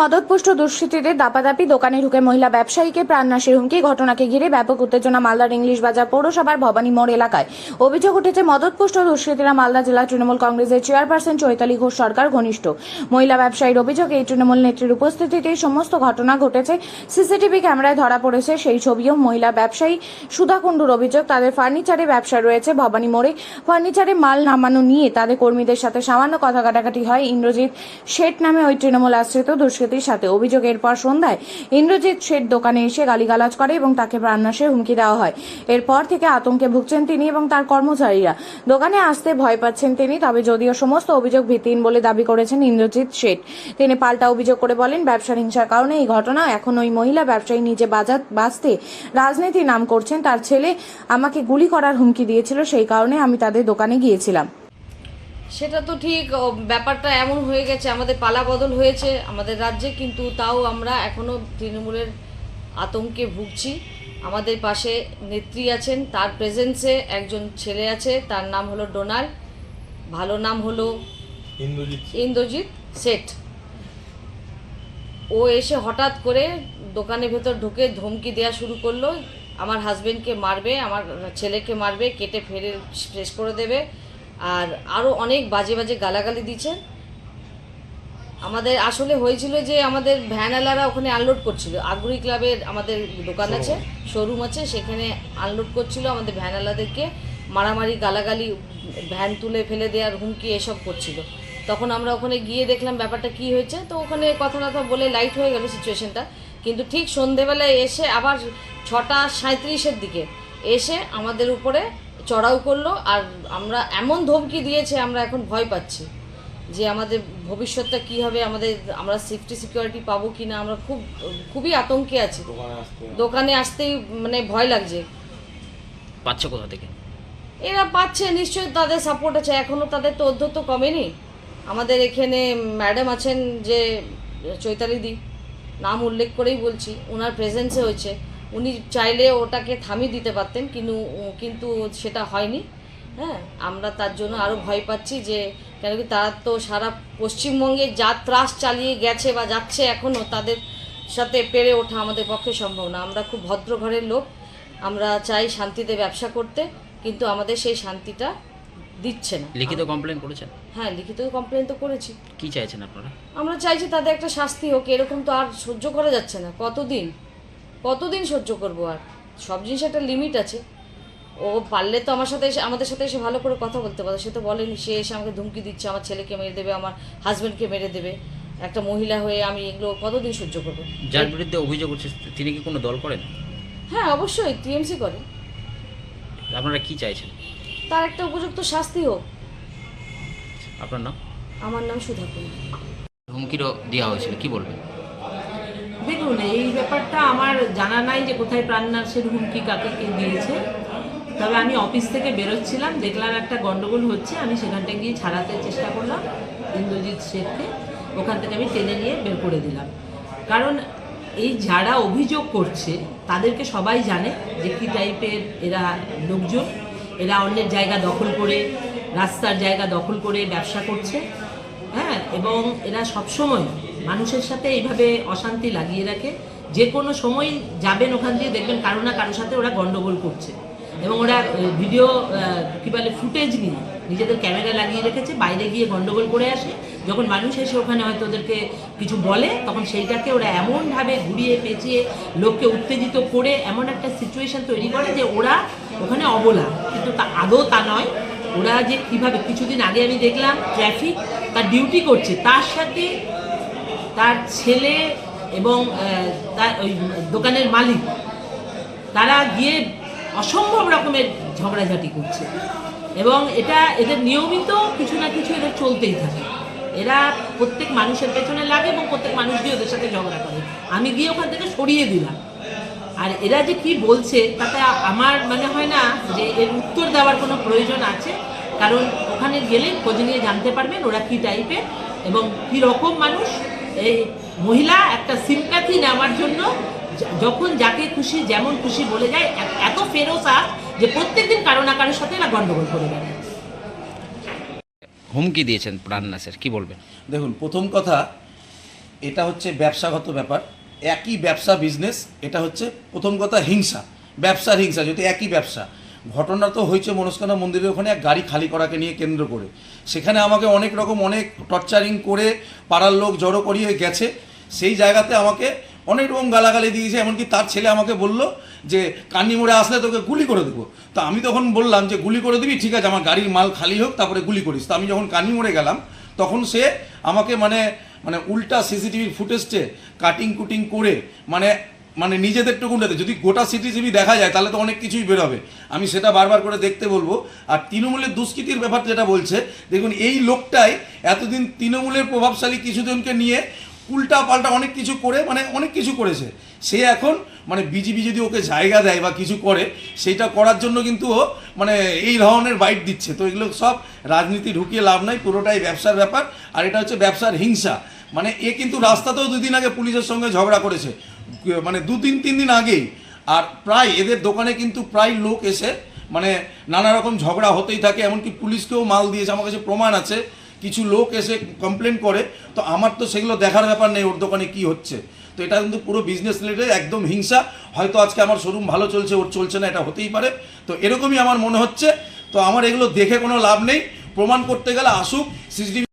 মদতপুষ্ট দুষ্কৃতীদের দাপাদাপি, দোকানে ঢুকে মহিলা ব্যবসায়ীকে প্রাণনাশের হুমকি। ঘটনাকে ঘিরে ব্যাপক উত্তেজনা মালদার ইংলিশ বাজার পৌরসভার ভবানী মোড় এলাকায়। অভিযোগ উঠেছে মদতপুষ্ট দুষ্কৃতীরা মালদা জেলা তৃণমূল কংগ্রেসের চেয়ারপারসন চৈতালি ঘোষ সরকার ঘনিষ্ঠ। মহিলা ব্যবসায়ীর অভিযোগ, এই তৃণমূল নেত্রীর উপস্থিতিতেই সমস্ত ঘটনা ঘটেছে। সিসিটিভি ক্যামেরায় ধরা পড়েছে সেই ছবিও। মহিলা ব্যবসায়ী সুধা কুণ্ডুর অভিযোগ, তাদের ফার্নিচারে ব্যবসা রয়েছে ভবানী মোড়ে। ফার্নিচারে মাল নামানো নিয়ে তাদের কর্মীদের সাথে সামান্য কথা কাটাকাটি হয় ইন্দ্রজিৎ শেঠ নামে ওই তৃণমূল আশ্রিত দুষ্কৃতীর সাথে। অভিযোগ, এরপর সন্ধ্যায় ইন্দ্রজিৎ শেঠ দোকানে এসে গালিগালাজ করে এবং তাকে প্রাণনাশের হুমকি দেওয়া হয়। এরপর থেকে আতঙ্কে ভুগছেন তিনি এবং তার কর্মচারীরা। দোকানে আসতে ভয় পাচ্ছেন তিনি। তবে যদিও সমস্ত অভিযোগ ভিত্তিহীন বলে দাবি করেছেন ইন্দ্রজিৎ শেঠ, তিনি পাল্টা অভিযোগ করে বলেন, ব্যবসার হিংসার কারণে এই ঘটনা। এখন ওই মহিলা ব্যবসায়ী নিজে বাঁচতে রাজনীতির নাম করছেন। তার ছেলে আমাকে গুলি করার হুমকি দিয়েছিল, সেই কারণে আমি তাদের দোকানে গিয়েছিলাম। সেটা তো ঠিক, ব্যাপারটা এমন হয়ে গেছে, আমাদের পালা বদল হয়েছে আমাদের রাজ্যে, কিন্তু তাও আমরা এখনো তৃণমূলের আতঙ্কে ভুগছি। আমাদের পাশে নেত্রী আছেন, তার প্রেজেন্সে একজন ছেলে আছে, তার নাম হলো ডোনাল্ড, ভালো নাম হলো ইন্দ্রজিৎ শেঠ। ও এসে হঠাৎ করে দোকানের ভেতর ঢুকে ধমকি দেওয়া শুরু করলো, আমার হাজবেন্ডকে মারবে, আমার ছেলেকে মারবে, কেটে ফেলে শেষ করে দেবে, আর আরও অনেক বাজে বাজে গালাগালি দিচ্ছে। আমাদের আসলে হয়েছিল যে আমাদের ভ্যানওয়ালারা ওখানে আনলোড করছিল, আগ্রহী ক্লাবের আমাদের দোকান আছে, শোরুম আছে, সেখানে আনলোড করছিল। আমাদের ভ্যানওয়ালাদেরকে মারামারি, গালাগালি, ভ্যান তুলে ফেলে দেওয়ার হুমকি এসব করছিল। তখন আমরা ওখানে গিয়ে দেখলাম ব্যাপারটা কি হয়েছে। তো ওখানে কথা বলে লাইট হয়ে গেল সিচুয়েশনটা। কিন্তু ঠিক সন্ধেবেলায় এসে আবার 6:37-এর দিকে এসে আমাদের উপরে চড়াও করলো, আর আমরা এমন ধমকি দিয়েছে, আমরা এখন ভয় পাচ্ছি যে আমাদের ভবিষ্যৎটা কি হবে, আমরা সেফটি সিকিউরিটি পাবো কি না। আমরা খুবই আতঙ্কে আছি। দোকানে আসতেই মানে ভয় লাগছে। পাচ্ছে কোথা থেকে? এরা পাচ্ছে নিশ্চয়ই, তাদের সাপোর্ট আছে, এখনও তাদের তো অধ্যত্ত কমেনি। আমাদের এখানে ম্যাডাম আছেন যে চৈতালিদি, নাম উল্লেখ করেই বলছি, ওনার প্রেজেন্সে হয়েছে। উনি চাইলে ওটাকে থামিয়ে দিতে পারতেন, কিন্তু সেটা হয়নি। হ্যাঁ, আমরা তার জন্য আরও ভয় পাচ্ছি, যে কেন কি তারা তো সারা পশ্চিমবঙ্গে যা ত্রাস চালিয়ে গেছে বা যাচ্ছে এখনও, তাদের সাথে পেরে ওঠা আমাদের পক্ষে সম্ভব না। আমরা খুব ভদ্র ঘরের লোক, আমরা চাই শান্তিতে ব্যবসা করতে, কিন্তু আমাদের সেই শান্তিটা দিচ্ছে না। লিখিত কমপ্লেন করেছেন? হ্যাঁ, লিখিত কমপ্লেন তো করেছি। কি চাইছেন আপনারা? আমরা চাইছি তাদের একটা শাস্তি হোক। এরকম তো আর সহ্য করা যাচ্ছে না। কতদিন সহ্য করবো? আর সব জিনিস একটা লিমিট আছে। ও পারলে তো আমাদের সাথে এসে ভালো করে কথা বলতে পারে, সে তো বলেনি। সে এসে আমাকে ধমকি দিচ্ছে, আমার ছেলেকে মেরে দেবে, আমার হাজব্যান্ডকে মেরে দেবে। একটা মহিলা হয়ে আমি এগুলো কতদিন সহ্য করবো? যার বিরুদ্ধে অভিযোগ উঠছে তিনি কি কোনো দল করেন? হ্যাঁ, অবশ্যই টিএমসি করে। আপনারা কি চাইছেন? তার একটা উপযুক্ত শাস্তি হোক। আপনার নাম? আমার নাম সুধা কুণ্ডু। হুমকিরও দেওয়া হয়েছিল, কি বলবেন? দেখুন, এই ব্যাপারটা আমার জানা নাই যে কোথায় প্রাণনাশের হুমকি কাকে কে দিয়েছে। তবে আমি অফিস থেকে বেরোচ্ছিলাম, দেখলাম একটা গন্ডগোল হচ্ছে, আমি সেখানটা গিয়ে ছাড়াতে চেষ্টা করলাম ইন্দ্রজিৎ শেঠকে। ওখান থেকে আমি টেনে নিয়ে বের করে দিলাম। কারণ এই যারা অভিযোগ করছে তাদেরকে সবাই জানে যে কী টাইপের এরা লোকজন। এরা অন্যের জায়গা দখল করে, রাস্তার জায়গা দখল করে ব্যবসা করছে। হ্যাঁ, এবং এরা সবসময় মানুষের সাথে এইভাবে অশান্তি লাগিয়ে রাখে। যে কোনো সময় যাবেন ওখান দিয়ে দেখবেন কারো না কারোর সাথে ওরা গন্ডগোল করছে। এবং ওরা ভিডিও কী বলে ফুটেজ নিয়ে নিজেদের ক্যামেরা লাগিয়ে রেখেছে, বাইরে গিয়ে গন্ডগোল করে আসে। যখন মানুষ এসে ওখানে হয়তো ওদেরকে কিছু বলে, তখন সেইটাকে ওরা এমনভাবে ঘুরিয়ে পেঁচিয়ে লোককে উত্তেজিত করে এমন একটা সিচুয়েশন তৈরি করে যে ওরা ওখানে অবলা। কিন্তু আদৌ তা নয়। ওরা যে কীভাবে, কিছুদিন আগে আমি দেখলাম ট্রাফিক তার ডিউটি করছে, তার সাথে তার ছেলে এবং তার ওই দোকানের মালিক, তারা গিয়ে অসম্ভব রকমের ঝগড়াঝাটি করছে। এবং এটা এদের নিয়মিত কিছু না কিছু এদের চলতেই থাকে। এরা প্রত্যেক মানুষের পেছনে লাগে এবং প্রত্যেক মানুষ গিয়ে ওদের সাথে ঝগড়া করে। আমি গিয়ে ওখান থেকে সরিয়ে দিলাম। আর এরা যে কি বলছে তাতে আমার মনে হয় না যে এর উত্তর দেওয়ার কোনো প্রয়োজন আছে। কারণ ওখানে গেলে খোঁজ নিয়ে জানতে পারবেন ওরা কী টাইপের এবং কী রকম মানুষ। এই মহিলা একটা সিম্প্যাথি নেওয়ার জন্য যখন যাকে খুশি যেমন খুশি বলে যায়, এত ফেরোসা যে প্রত্যেকদিন কারো না কারোর সাথে এরা গন্ডগোল করে বেড়ায়। হুমকি দিয়েছেন প্রাণনাশের, কি বলবেন? দেখুন, প্রথম কথা এটা হচ্ছে ব্যবসাগত ব্যাপার, একই ব্যবসা বিজনেস। এটা হচ্ছে প্রথম কথা হিংসা, ব্যবসার হিংসা, যেহেতু একই ব্যবসা। ঘটনা তো হয়েছে মনস্কামনা মন্দিরের ওখানে এক গাড়ি খালি করাকে নিয়ে কেন্দ্র করে। সেখানে আমাকে অনেক রকম অনেক টর্চারিং করে পাড়ার লোক জড়ো করিয়ে গেছে। সেই জায়গাতে আমাকে অনেক রকম গালাগালি দিয়েছে, এমনকি তার ছেলে আমাকে বলল যে কান্নি মোড়ে আসলে তোকে গুলি করে দেবো। তো আমি তখন বললাম যে গুলি করে দিবি, ঠিক আছে, আমার গাড়ির মাল খালি হোক তারপরে গুলি করিস। তো আমি যখন কান্নি মোড়ে গেলাম তখন সে আমাকে মানে উল্টা সিসিটিভির ফুটেজে কাটিং কুটিং করে মানে নিজেদের টুকুনটাতে যদি গোটা সিসিটিভি দেখা যায় তাহলে তো অনেক কিছুই বেরোবে। আমি সেটা বারবার করে দেখতে বলবো। আর তৃণমূলের দুষ্কৃতির ব্যাপার যেটা বলছে, দেখুন এই লোকটাই এতদিন তৃণমূলের প্রভাবশালী কিছুজনকে নিয়ে উল্টা পাল্টা অনেক কিছু করে অনেক কিছু করেছে। সে এখন বিজেপি যদি ওকে জায়গা দেয় বা কিছু করে, সেইটা করার জন্য কিন্তু ও এই ধরনের বাইট দিচ্ছে। তো এগুলো সব রাজনীতি ঢুকিয়ে লাভ নাই, পুরোটাই ব্যবসার ব্যাপার। আর এটা হচ্ছে ব্যবসার হিংসা। এ কিন্তু রাস্তাতেও 2 দিন আগে পুলিশের সঙ্গে ঝগড়া করেছে, 2-3 দিন আগেই। আর প্রায় এদের দোকানে কিন্তু প্রায় লোক এসে নানা রকম ঝগড়া হতেই থাকে, এমনকি পুলিশকেও মাল দিয়েছে। আমার কাছে প্রমাণ আছে, কিছু লোক এসে কমপ্লেন করে। তো আমার তো সেগুলো দেখার ব্যাপার নেই ওর দোকানে কি হচ্ছে। তো এটা কিন্তু পুরো বিজনেস রিলেটেড একদম হিংসা। হয়তো আজকে আমার শোরুম ভালো চলছে, ওর চলছে না, এটা হতেই পারে। তো এরকমই আমার মনে হচ্ছে। তো আমার এগুলো দেখে কোনো লাভ নেই, প্রমাণ করতে গেলে আসুক সিসিটিভি।